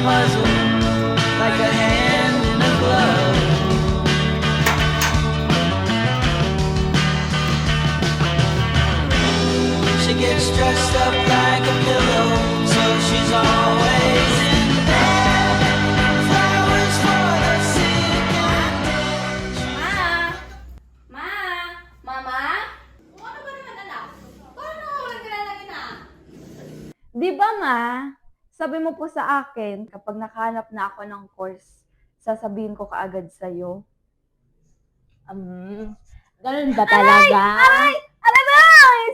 puzzle, like a hand in a glove. She gets dressed up like a pillow, so she's always in bed. Flowers for the sick and dead. Ma! Mama? O ano ba naman, anak? Paano walang kinalagin na? Di ba, ma? Sabi mo po sa akin, kapag nakahanap na ako ng course, sasabihin ko kaagad sa'yo. Ganun ba talaga? Aray! Aray ba?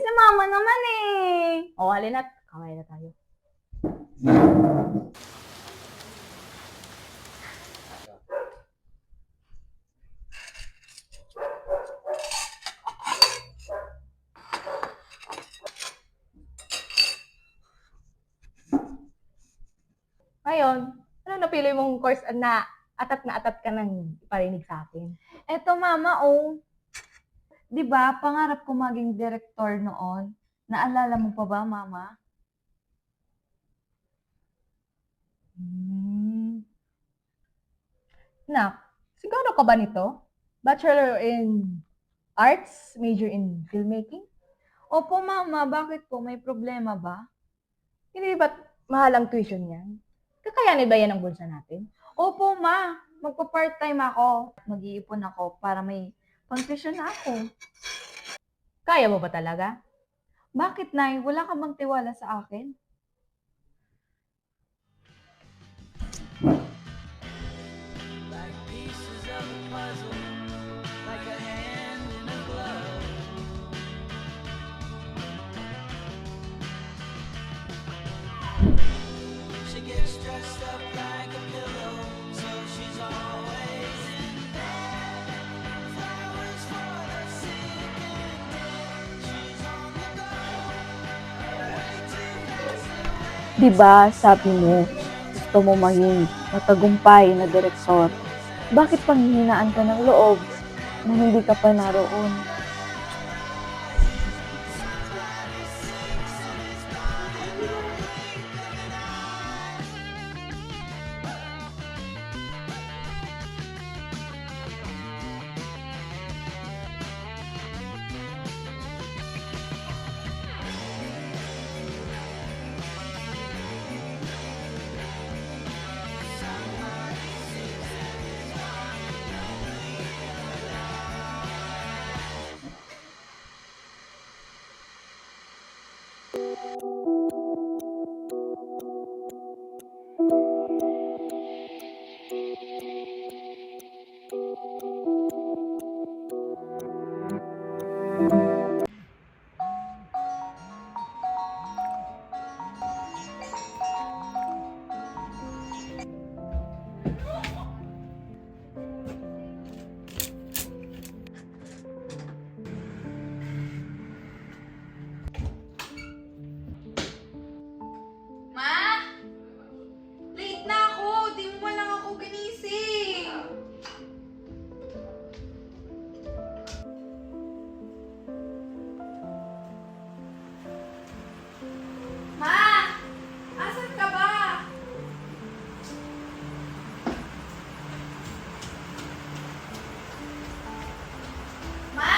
Si mama naman eh. O, halina't kamay na tayo. Ngayon, ano napili mong course na atat ka nang iparinig sa akin? Eto, mama, oh. Di ba, pangarap ko maging direktor noon. Naalala mo pa ba, mama? Nak, siguro ka ba nito? Bachelor in Arts, major in filmmaking? Opo, mama. Bakit po? May problema ba? Hindi ba't mahal ang tuition yan? Kakayanin ba yan ang bulsa natin? Opo, ma. Magpa-part-time ako. Mag-iipon ako para may pang-tuition na ako. Kaya mo ba talaga? Bakit, Nay? Wala ka bang tiwala sa akin? Like pieces of a puzzle, like a hand in a glove. She gets dressed up like a pillow, so she's always in bed. Flowers for the sick and dead. She's on the go, way too fast away. Diba, sabi mo, gusto mo maging matagumpay na direktor. Bakit panghihinaan ka ng loob na hindi ka pa naroon? Ma? Late na ako. Di mo man lang ako ginising. Ma? Asan ka ba? Ma?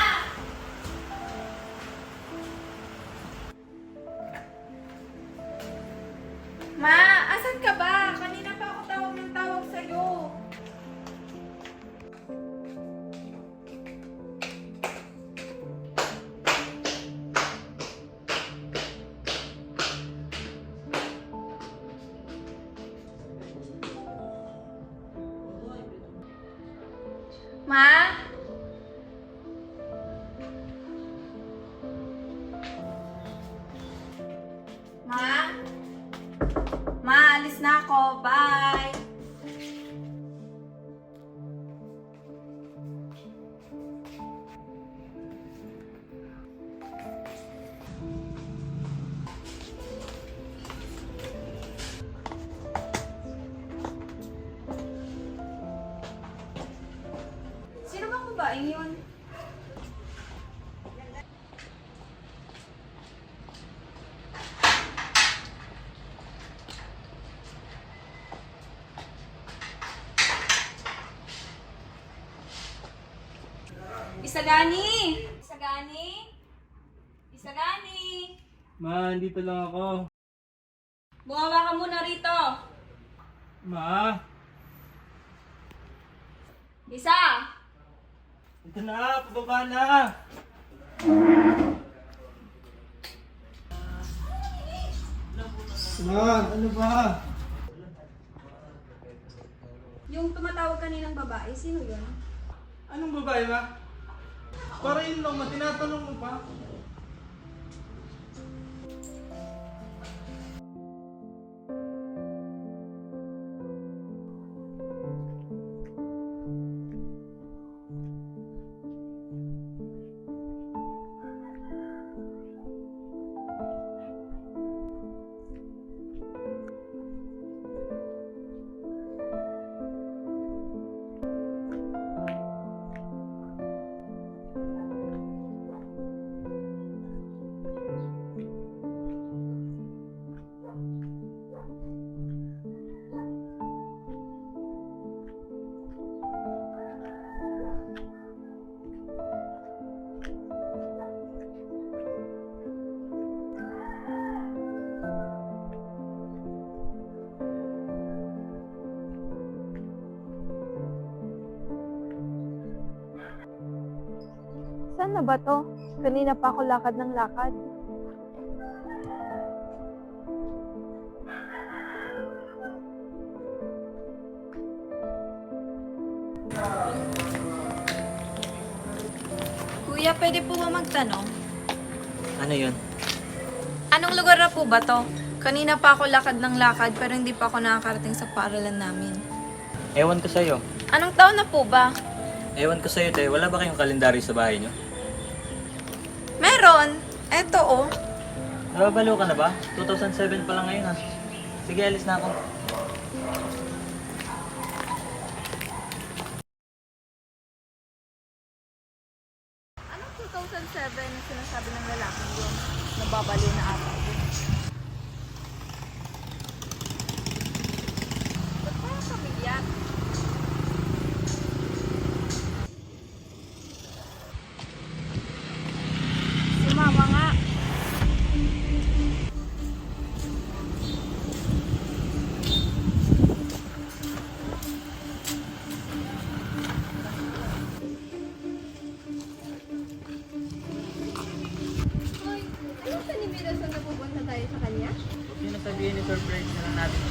Ma, asan ka ba? Kanina pa ako tawag ng tawag sa'yo. Ma? Ma? Ma, alis na ako. Bye! Sino bang babaeng yun? Isagani! Isagani! Isagani! Ma, dito lang ako. Bumaba ka muna rito. Ma, Isa! ito na, pababa na. Ma, ano ba? Yung tumatawag kaninang babae, sino yun? Anong babae, ma? Para yun lang, ma, tinatanong mo pa. Saan na ba to? Kanina pa ako lakad ng lakad. Kuya, pwede po ba magtanong? Ano yun? Anong lugar na po ba to? Kanina pa ako lakad ng lakad pero hindi pa ako nakakarating sa paaralan namin. Ewan ko sa'yo. Anong taon na po ba? Ewan ko sa'yo, te. Wala ba kayong kalendaryo sa bahay nyo? Meron. Eto oh. Nababalo ka na ba? 2007 pa lang ngayon, ha? Sige, alis na ako. Anong 2007 na sinasabi ng lalaking yun? Nababaliw na ata yun. Ba't parang pamilyar? Si mama nga. Hoy, ano sa ni Mirasol na pupunta tayo sa kanya? Huwag nyo nasabihin ni surprise na lang natin.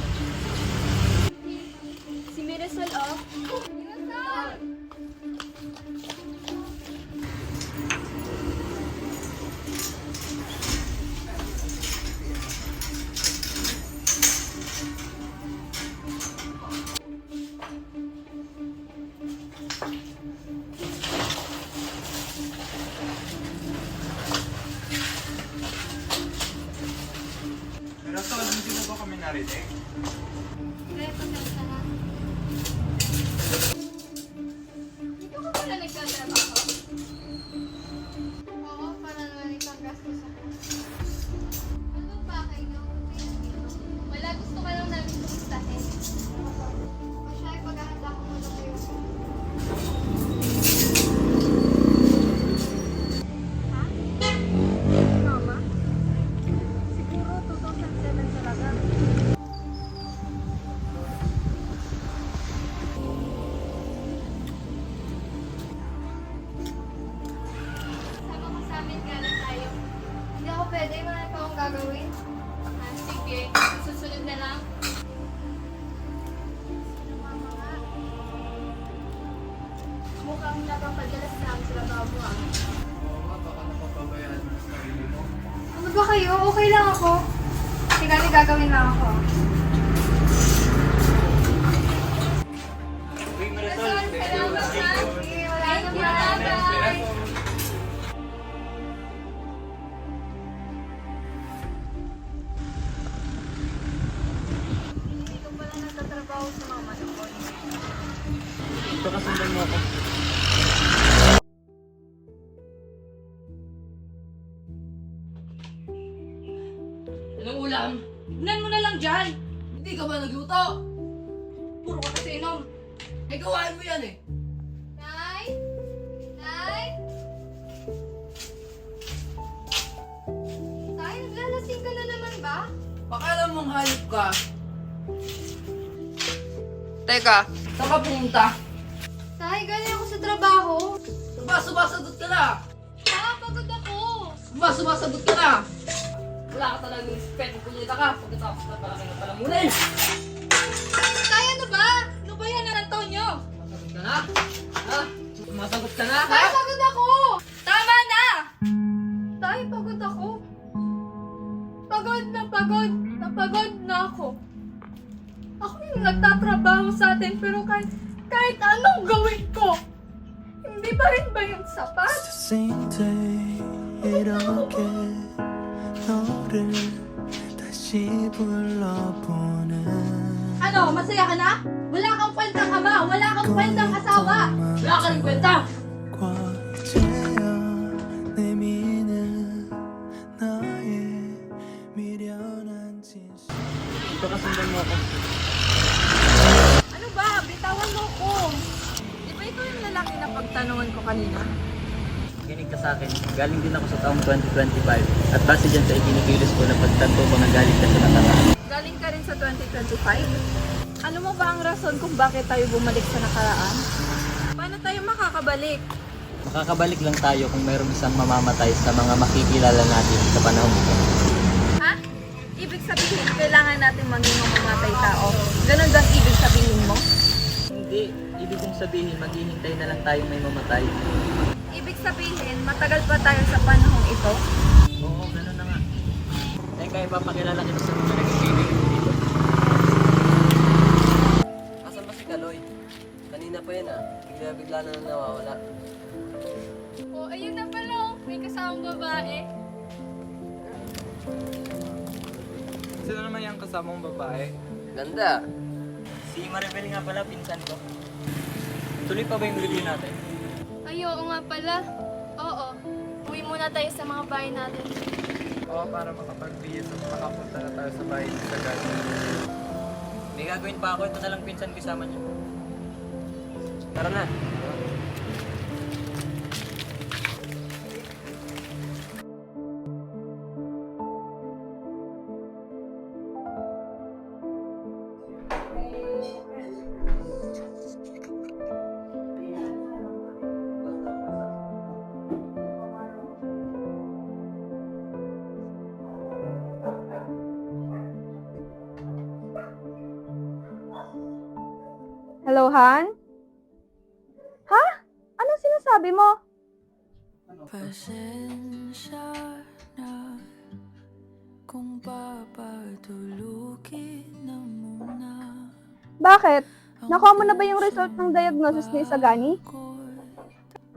Si Mirasol, oh. Mirasol! Pero tol, hindi mo ba kami narinig? Dito ka pala nagtatrabaho? Oo, para naman itang gastos ako. Ano ba kayo? Wala, gusto ka lang namin kumustahin. O siya, ipaghahanda ko muna kayo. Ha? Mama? Siguro 2007 talaga. Sama ka sa amin, gala tayo. Hindi ako pwede, wala pa akong gagawin. Ah, sige, susunod na lang. Sino mama nga? Mukhang napapadalas na ang trabaho ah. Baka napapabayaan mo sa sarili mo. Ano ba kayo? Okay lang ako. Sige, may gagawin lang ako. Uy, Marisol! Salamat ha. Sige, wala na bye. Dito pala nagtatrabaho si mama noon. Baka sundan mo ako. Anong ulam? Tignan mo na lang dyan! Hindi ka ba nagluto? Puro ka kasi inom. Eh, gawain mo yan eh. Nay? Nay? Pakalam mong hayop ka. Teka, saan ka pumunta? Tay, galing ako sa trabaho. Sumasagot ka na! Pagod ako. Sumasagot ka na! Wala ka talagang spend, kulita ka. Pagkatapos na pala kayo palamunin! Tay, ano ba? Ano ba yan, Antonio? Sumasagot ka na? Ha? Sumasagot ka na, ha? Tay, pagod ako. Tama na! Tay, pagod ako. Pagod na ako. Ako yung nagtatrabaho sa atin pero kahit anong gawin ko, hindi pa rin ba yung sapat? same day 이렇게 너를 다시 불러보는 Ano, masaya ka na? Wala kang kwentang ama, wala kang kwentang asawa. Wala ka rin kwenta! 과 이제야 내미는 나의 미련한 진실 Ito kasundan mo ako. Ano ba? Bitawan mo ko. Di ba ikaw yung lalaki na pagtanungan ko kanina? Kinig ka sa akin. Galing din ako sa taong 2025. At base dyan sa ikinikilos ko na pagtanto ko na galing ka sa nakaraan. Galing ka rin sa 2025? Ano mo ba ang rason kung bakit tayo bumalik sa nakaraan? Paano tayo makakabalik? Makakabalik lang tayo kung mayroong isang mamamatay sa mga makikilala natin sa panahon ito. Ha? Ibig sabihin, kailangan natin maging mamamatay tao. Ganun bang ibig sabihin mo? Hindi. Ibig kong sabihin, maghihintay na lang tayong may mamatay. Ibig sabihin, matagal pa tayo sa panahong ito? Oo, ganun na nga. Teka, ipapakilala kita sa mga naging kaibigan ko dito. Asan ba si Kaloy? Kanina pa yan ah. Bigla-bigla na nawawala. Oh, ayun na pala, oh. May kasamang babae. Sino naman yung kasamang babae? Ganda. Si Maribel nga pala, pinsan ko. Tuloy pa ba yung review natin? Ay, oo nga pala. Oo. Uwi muna tayo sa mga bahay natin. Oo, para makapag-bihis at makapunta na tayo sa bahay sa Gano. May gagawin pa ako. Ito na lang pinsan kasama niyo. Tara na. Hello, Han? Ha? Anong sinasabi mo? Pasensya na kung papatulugin na muna Bakit? Nakuha mo na ba yung result ng diagnosis ni Isagani? ako'y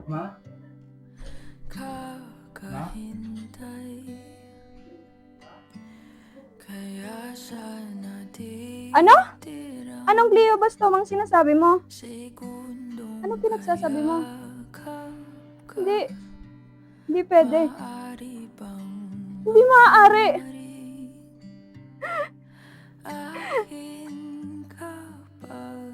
Ma? kakahintay. Kaya sana di Ano? tirang Anong glioblastoma ang sinasabi mo? segundong Anong pinagsasabi mo? yakap ka. Hindi pwede. Maaari bang Hindi maaari. akin kapag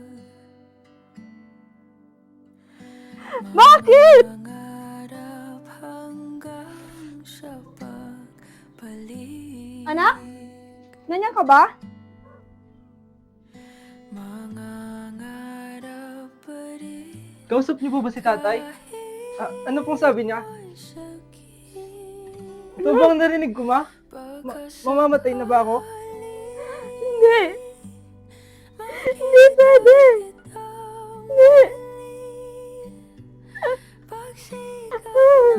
Bakit? mangarap hanggang sa pagpalit. Anak? Nanyan ka ba? Mangangarap pa rin Kausap niyo po ba si tatay? Ano pong sabi niya? Ito ba ang narinig ko, ma? Mamamatay na ba ako? Hindi. Hindi pwede. Hindi.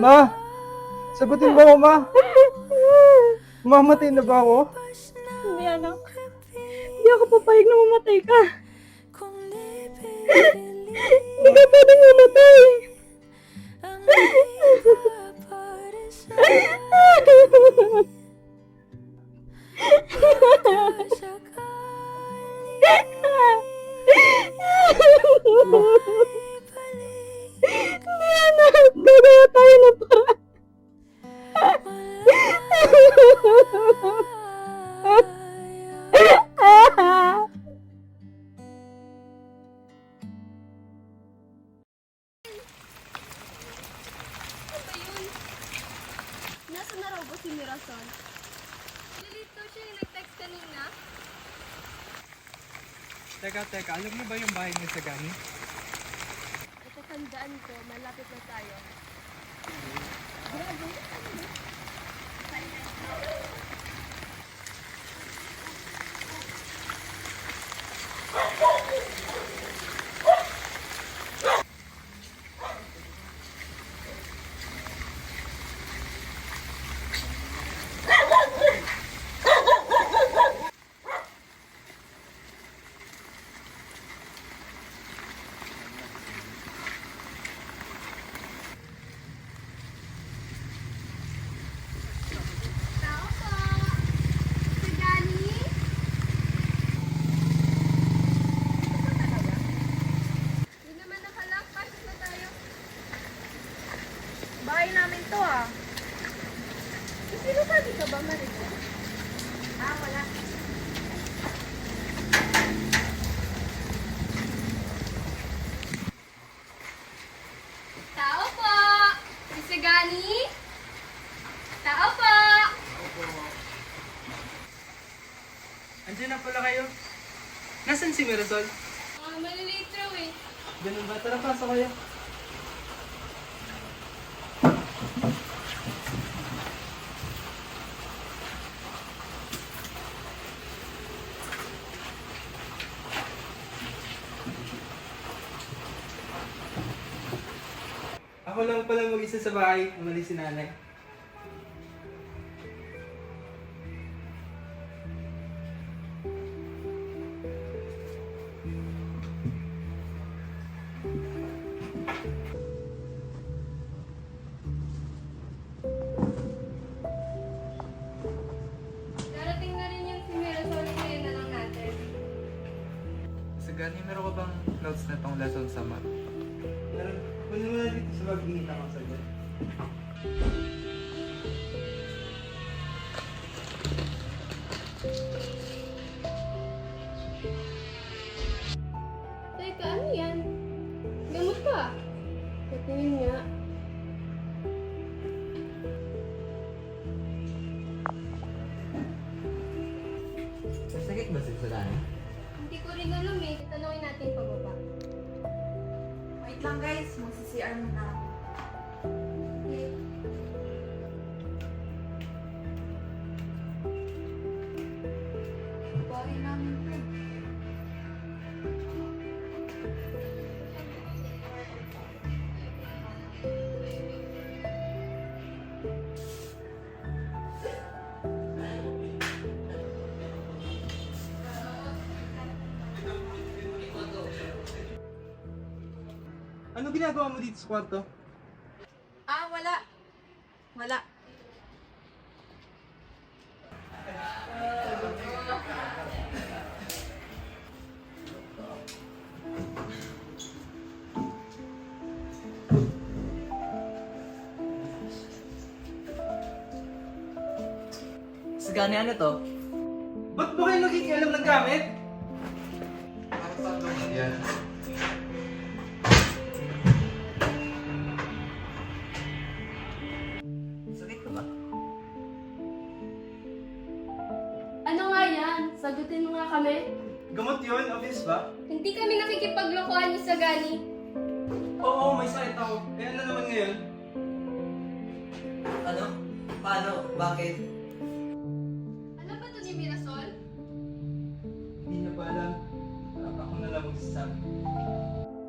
Ma! Sagutin mo ako, ma! Mamamatay na ba ako? Hindi, anak. Hindi ako papayag na mamatay ka. Hindi ka pwedeng mamatay. Hindi, anak. Gagawa tayo ng paraan. Nasa na raw ba si Mirasan? Nilito siya yung nag-text kanina? Teka, alam mo ba yung bahay ni Sagani? Ito tandaan ko, malapit na tayo. Tao po! Si Gani? Ito talaga? Hindi naman nakalak. Pasok na tayo. Bahay namin to ah. Sino sabi ka ba, Mariko? Ah, wala. Tao po! Si Gani? Tao po! Andiyan na pala kayo. Nasaan si Mirasol? Malilate raw eh. Ganun ba? Tara, pasok kayo. Ako lang pala mag-isa sa bahay. Umalis si nanay. Darating na rin yung si Mirasol. Ngayon na lang natin. Sagani, meron ka bang notes na tong lesson sa math? Meron. Kunin mo na dito sa pag-iinita ko sa dyan. Teka, ano yan? Gamot pa. Patingin nga. Masakit ba si Sagani? Hindi ko rin alam eh. Tanungin natin pababa. Wait lang guys, mag-CCR muna ako. Okay. Bahay namin to. Ano ginagawa mo dito sa kwarto? Ah, wala. Wala. Sagani, ano to? Ba't ba kayo nakikialam ng gamit? Yan. Sakit ka ba? Ano nga yan? Sagutin mo nga kami. Gamot yun? Obvious ba? Hindi kami nakikipaglokohan ni Sagani. Oo, may sakit ako. Eh ano naman ngayon? Ano? Paano? Bakit? Alam ba to ni Mirasol? Hindi niya pa alam. Ako na lang magsasabi.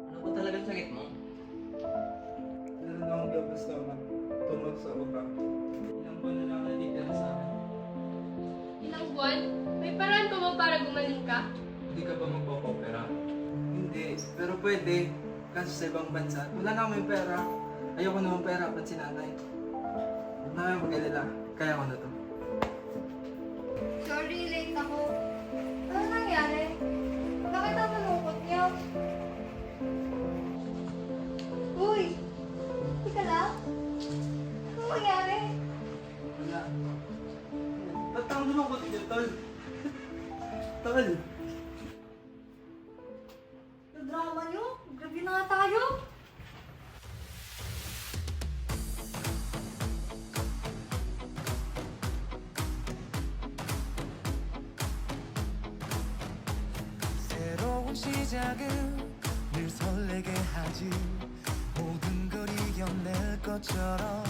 Ano ba talagang sakit mo? Meron akong gabas na tumag sa utak. Ilang buwan na lang natitira sa akin. Ilang buwan? May paraan pa ba para gumaling ka? Hindi ka ba magpapopera? Hindi, pero pwede. Kaso sa ibang bansa, wala na akong pera. Ayoko naman pera, si nanay. Huwag na kayo mag-alala. Kaya ko na to. Sorry, late ako. Ano nangyari? Bakit ang malungkot niyo? Uy! Tika lang. Ano nangyari? Wala. Ba't ang lulungkot niyo, tol? Tol! Yung drama niyo? Grabe na nga tayo. 새로운 시작은 늘 설레게 하지 모든 걸 이겨낼 것처럼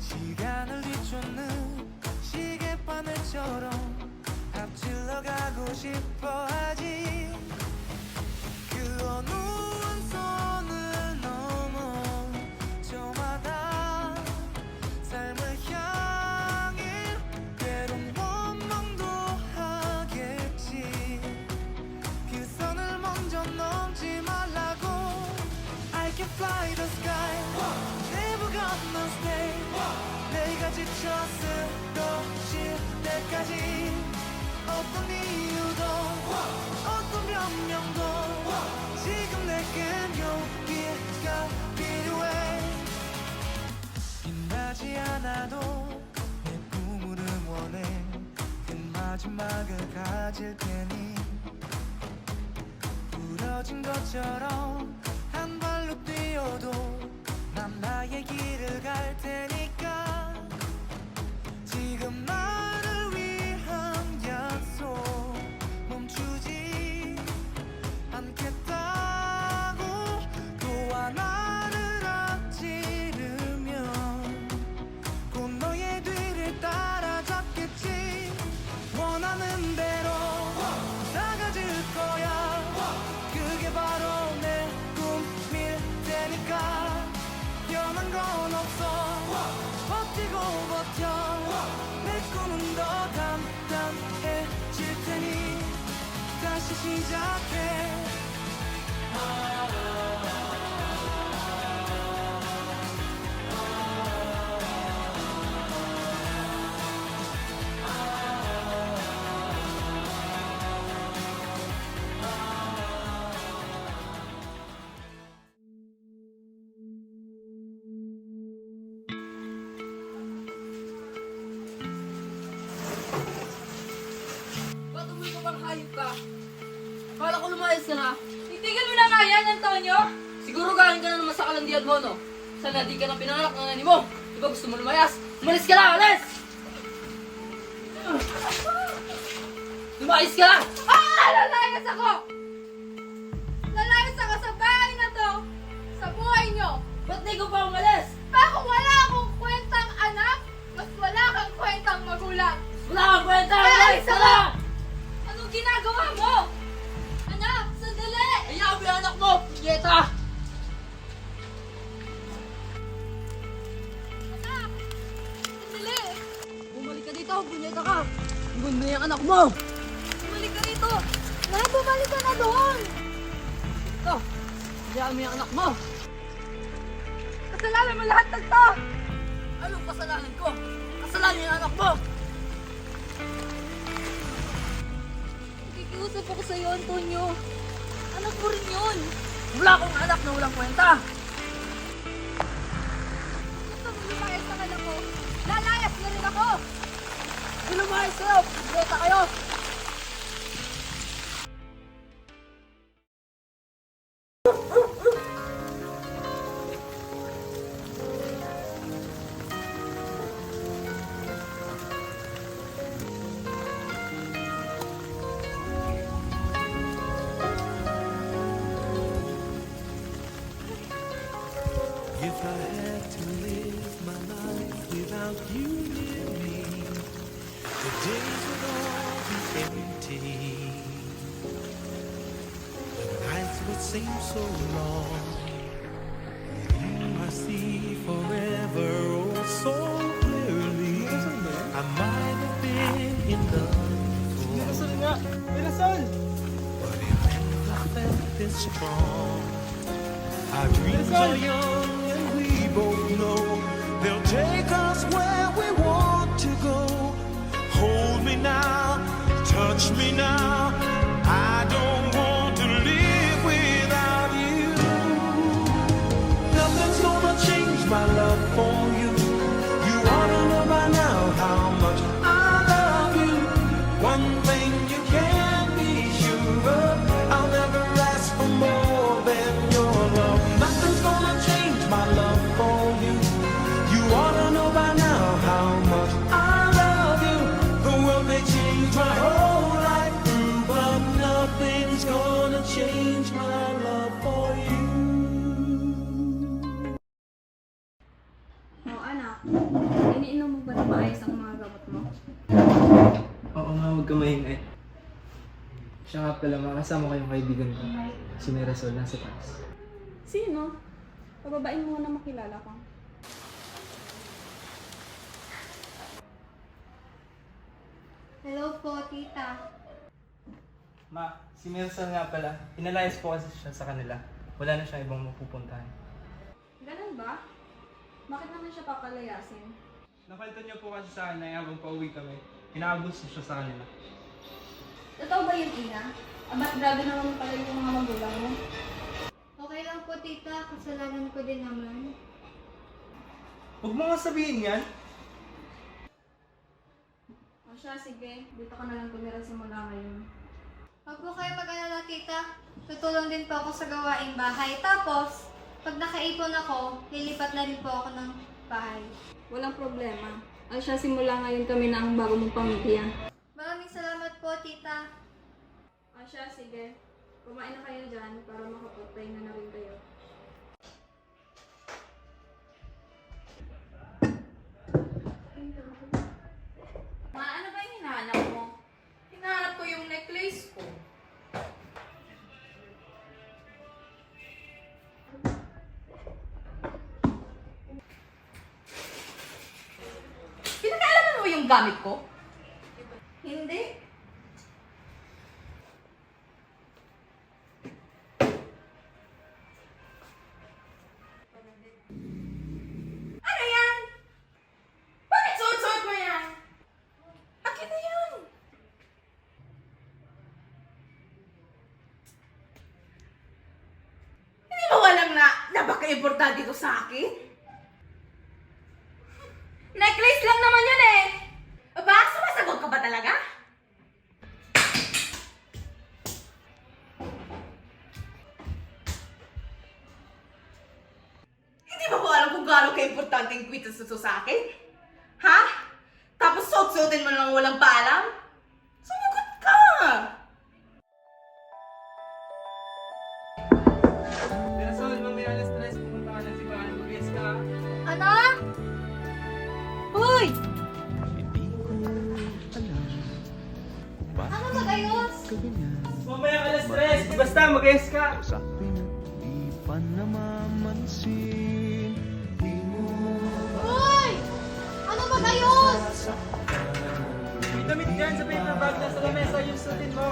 시간을 뒤쫓는 시계바늘처럼 앞질러 가고 싶어 하지 그 어느 한 선을 넘어 저마다 삶을 향해 때론 원망도 하겠지 그 선을 먼저 넘지 말라고 I can fly the sky Never gonna stay 내가 지쳐 쓰러질 때까지 어떤 이유도 어떤 변명도 지금 내겐 용기가 필요해 빛나지 않아도 내 꿈을 응원해 큰 마지막을 가질 테니 부러진 것처럼 한 발로 뛰어도 난 나의 길을 갈 테니까 지금 나를 위한 약속 멈추지 않겠다고 또 하나를 앞지르면 곧 너의 뒤를 따라잡겠지 원하는 대로 나가질 거야 그게 바로 내 꿈일 테니까 변한 건 없어 버티고 버텨 내 꿈은 더 단단해질 테니 다시 시작해 Ba't umuwi ka bang hayop ka? Kala ko lumayas ka na. Itigil mo na nga yan, Antonio! Siguro galing ka na naman sa kalandian mo, no? Sana di ka na pinanganak ng nani mo. Di ba gusto mo lumayas? Umalis ka na! Alis! Lumayas ka na! Lalayas ako! Lalayas ako sa bahay na to! Sa buhay nyo! Ba't di ko pa umalis? Pa kung wala akong kwentang anak, mas wala kang kwentang magulang! Wala kang kwenta! Umalis ka na! Anong ginagawa mo? Anak, sandali! Ayaw mo yung anak mo! Punyeta! Anak! Sandali! Bumalik ka dito! Punyeta ka! Iwan mo yung anak mo! Bumalik ka rito! Lahat bumalik ka na doon! Ito! Ayaw mo yung anak mo! Kasalanan mo lahat ng to! Anong kasalanan ko? Kasalanan yung anak mo! Nakikiusap ako sa'yo, Antonio. Anak mo rin yun. Wala akong anak na walang kwenta! Gusto mo lumayas sa anak ko? Lalayas na rin ako! Hindi lumayas kayo! Punyeta kayo! If I had to live my life without you near me, the days would all be empty. The nights would seem so long. With you I see forever oh so clearly. I might have been in love before, but it never felt this strong. Our dreams are young and we both know they'll take us where we want to go. Hold me now, touch me now. I don't want to live without you. Nothing's gonna change my love for you. You ought to know by now how much I love you. One thing you can be sure of, I'll never ask for more than your love. Nothing's gonna change my love for you. You ought to know by now Siya nga pala, makasama ko yung kaibigan ko. Si Mirasol, nasa taas. Sino? Pababain mo na makilala ko. Hello po, tita. Ma, si Mirasol nga pala, pinalayas po kasi siya sa kanila. Wala na siyang ibang mapupuntahan. Ganun ba? Bakit naman siya papalayasin? Nakwento niyo po kasi sa akin na habang pauwi kami, inaabuso siya sa kanila. Totoo ba yun, Ina? Ba't grabe naman pala yung mga magulang mo? Okay lang po, tita. Kasalanan ko din naman. Huwag mo nga sabihin yan! O siya, sige. Dito ka na lang tumira simula ngayon. Huwag po kayo mag-alala, tita. Tutulong din po ako sa gawaing bahay. Tapos, pag nakaipon ako, lilipat na rin po ako ng bahay. Walang problema. O siya, simula ngayon kami na ang bago mong pamilya. Maraming salamat po, tita. O siya, sige. Kumain na kayo dyan para makapagpahinga na rin kayo. Ma, ano ba yung hinahanap mo? Hinahanap ko yung necklace ko. Pinakailaman mo yung gamit ko? Hindi. Ano yan? Bakit suot-suot mo yan? Akin na yun! Hindi mo alam na napaka-importante ito sa akin? Necklace lang naman yun eh! Aba, sumasagot ka ba talaga? Hindi ba ko alam kung gaano ka-importante yung kwita sa akin? Ha? Tapos suot-suotin mo lang walang paalam? Sumagot ka! Mirasol, mamaya alas 3, pumunta ka ng simbahan. Mag-yes ka. Ano? Hoy! Ano mag-ayos? Mamaya alas 3, basta mag-yes ka. Hoy! Ano mag-ayos? May damit dyan sa paper bag na sa lamesa yung sutin mo.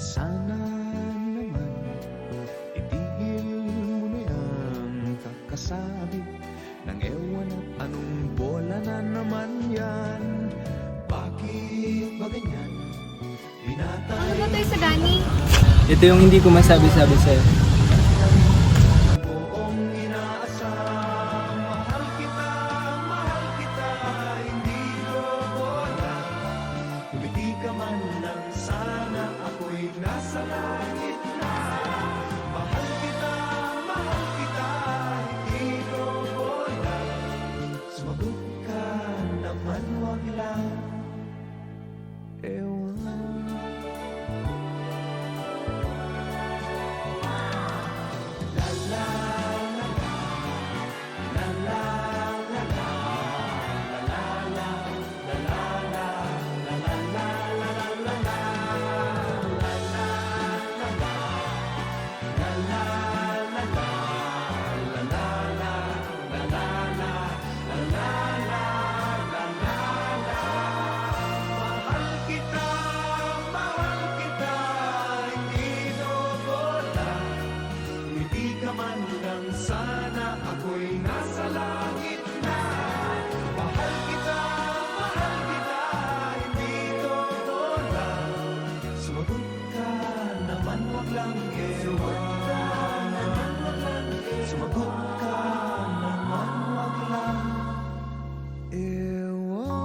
Sana naman itigil mo na yung kakasabi ng ewan at anong bola na naman yan. Bakit ba ganyan? Ano ba tayo sa gani? Ito yung hindi ko masabi-sabi sa'yo. Buong inaasam, mahal kita, hindi ko bola. Kumiti ka man lang sana, ako'y nasa langit na. Mahal kita, hindi ko bola. Sumagot ka naman, wag lang. Ewan. Mahal kita, hindi ko bola. Ngiti ka man lang sana, ako'y nasa langit na. Mahal kita, hindi ko bola. Sumagot ka naman, wag lang ewan. Sumagot ka naman, wag lang ewan.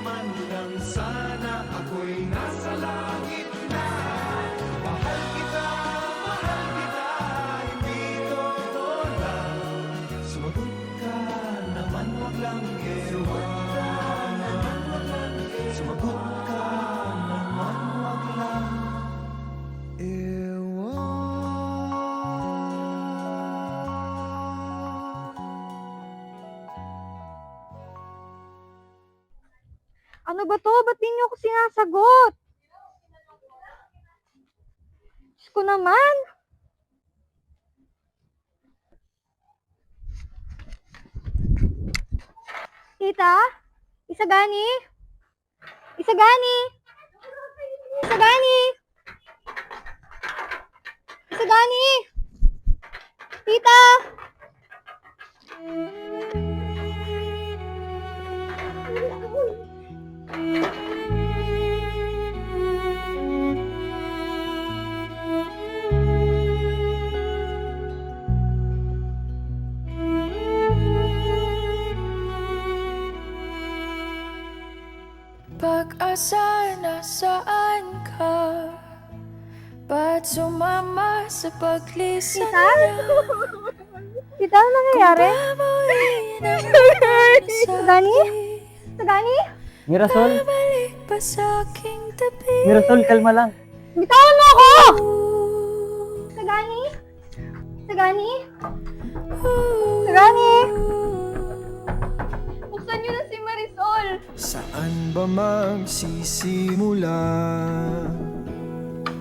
man lang sana ako'y nasa langit na. Mahal kita, hindi totoo lang. Sumagot ka naman, wag lang ewan. Sumagot ka naman, wag lang Ano ba to? Ba't di niyo ako sinasagot? Diyos ko naman. Tita? Isagani? Isagani? Isagani? Isagani? Tita? Pag-asa nasaan ka? Ba't sumama sa paglisan Tita? niya? Tita, ano nangyayari? Baboy naman Sagani? Sagani? Mirasol, balik pa sa aking tabi. Mirasol, kalma lang. Bitawan mo ako! Sagani? Sagani? Sagani? Buksan niyo na si Marisol! Saan ba magsisimula?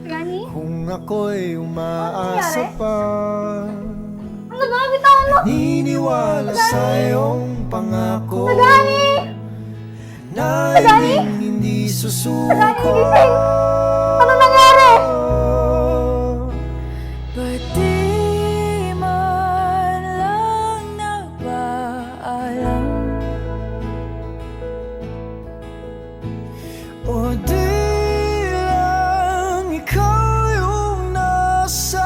Sagani? Kung ako'y umaasa Ano pa, Ano ba? Bitawan mo! niniwala sa iyong pangako Sagani! na hindi susuko. Sagani, gising! Ano nangyari? Ba't di man lang nagpaalam? O di lang ikaw yung nasaktan.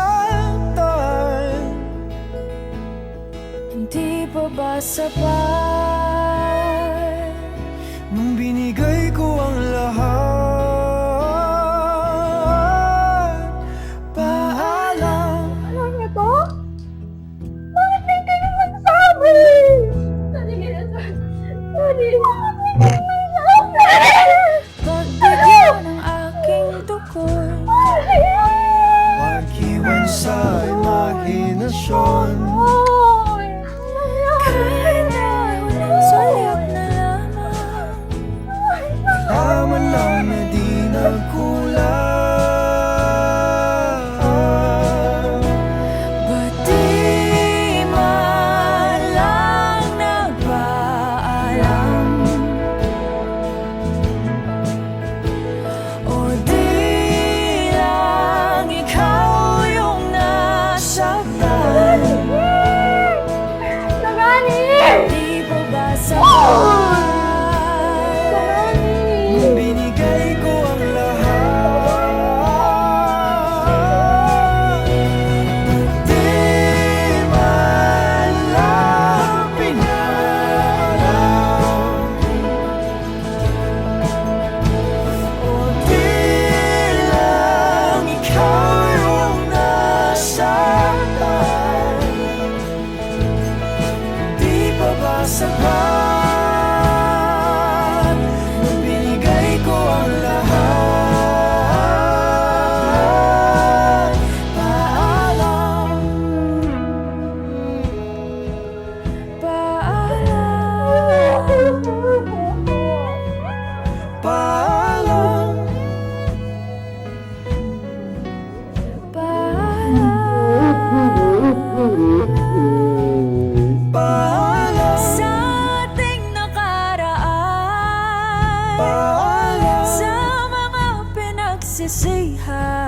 Hindi pa ba sapat? Nung binigay ko ang lahat, paalam. Ano niyo to? Bakit di kayo nagsabi? Sorry, Marisol. Sorry. Bakit di kayo nagsabi? Pagbigyan ng aking tukoy, Mag-iwan sa imahinasyon. Oy! kahit na huling salyak na lamang. Tama lang na di nagkulang. Ba't di man lang nagpaalam? O di lang ikaw yung nasaktan? Sagani! Di pa ba sapat? Nung binigay ko ang lahat, di man lang pinalam. O di lang ikaw yung nasaktan. Di pa ba sapat nung binigay ko ang lahat? Paalam. Paalam, Paalam. paalam sa ating nakaraan, Paalam. sa mga pinagsisihan.